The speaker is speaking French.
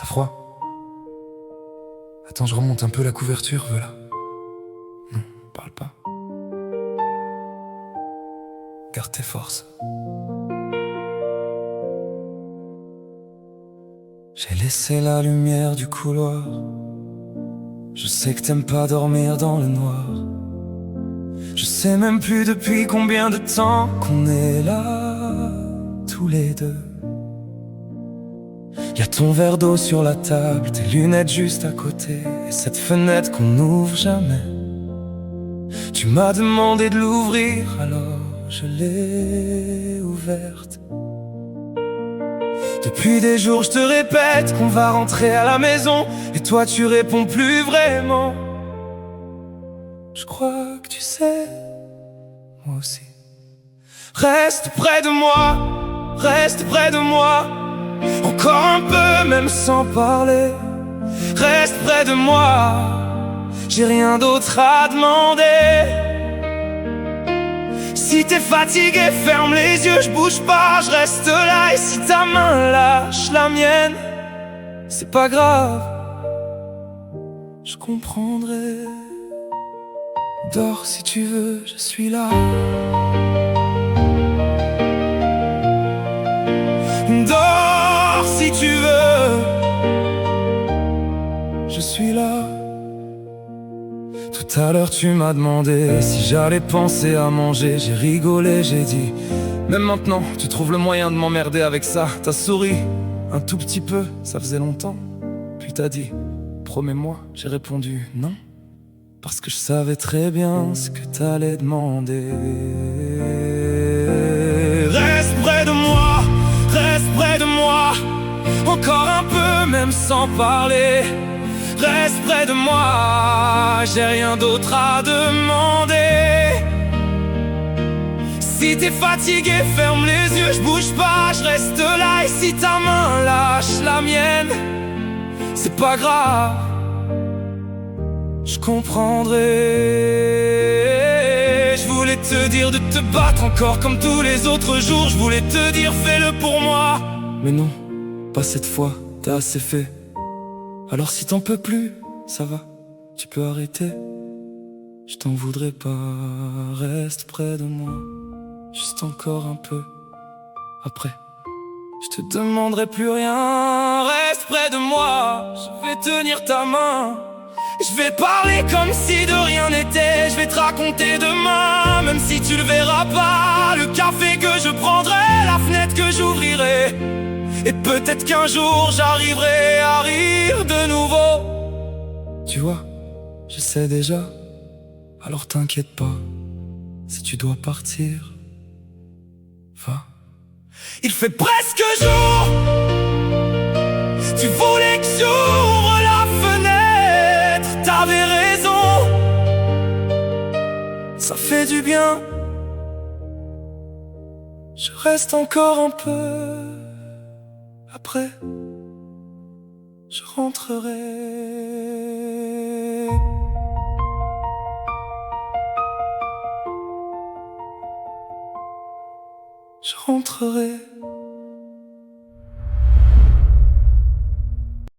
T'as froid? Attends, je remonte un peu la couverture, voilà. Non, parle pas. Garde tes forces. J'ai laissé la lumière du couloir. Je sais que t'aimes pas dormir dans le noir. Je sais même plus depuis combien de temps qu'on est là, tous les deux. Y'a ton verre d'eau sur la table, tes lunettes juste à côté, et cette fenêtre qu'on n'ouvre jamais. Tu m'as demandé de l'ouvrir, alors je l'ai ouverte. Depuis des jours je te répète qu'on va rentrer à la maison, et toi tu réponds plus vraiment. Je crois que tu sais, moi aussi. Reste près de moi, reste près de moi. Encore un peu, même sans parler. Reste près de moi, j'ai rien d'autre à demander. Si t'es fatigué, ferme les yeux, je bouge pas, je reste là. Et si ta main lâche la mienne, c'est pas grave, je comprendrai. Dors si tu veux, je suis là. Dors si tu veux, je suis là. Tout à l'heure tu m'as demandé si j'allais penser à manger. J'ai rigolé, j'ai dit même maintenant tu trouves le moyen de m'emmerder avec ça. T'as souri un tout petit peu, ça faisait longtemps. Puis t'as dit promets-moi, j'ai répondu non, parce que je savais très bien ce que t'allais demander. Reste près de moi, reste près de moi. Encore un peu, même sans parler. Reste près de moi, j'ai rien d'autre à demander. Si t'es fatigué, ferme les yeux, je bouge pas, je reste là. Et si ta main lâche la mienne, c'est pas grave, je comprendrai. Je voulais te dire de te battre encore comme tous les autres jours. Je voulais te dire fais-le pour moi. Mais non, pas cette fois, t'as assez fait. Alors si t'en peux plus, ça va, tu peux arrêter. Je t'en voudrais pas, reste près de moi, juste encore un peu. Après, je te demanderai plus rien. Reste près de moi, je vais tenir ta main. Je vais parler comme si de rien n'était. Je vais te raconter demain, même si tu le verras pas. Le café que je prendrai, la fenêtre que j'ouvrirai. Et peut-être qu'un jour j'arriverai à rire de nouveau. Tu vois, je sais déjà, alors t'inquiète pas. Si tu dois partir, va. Il fait presque jour. Tu voulais que j'ouvre la fenêtre, t'avais raison. Ça fait du bien. Je reste encore un peu. Après, je rentrerai. Je rentrerai.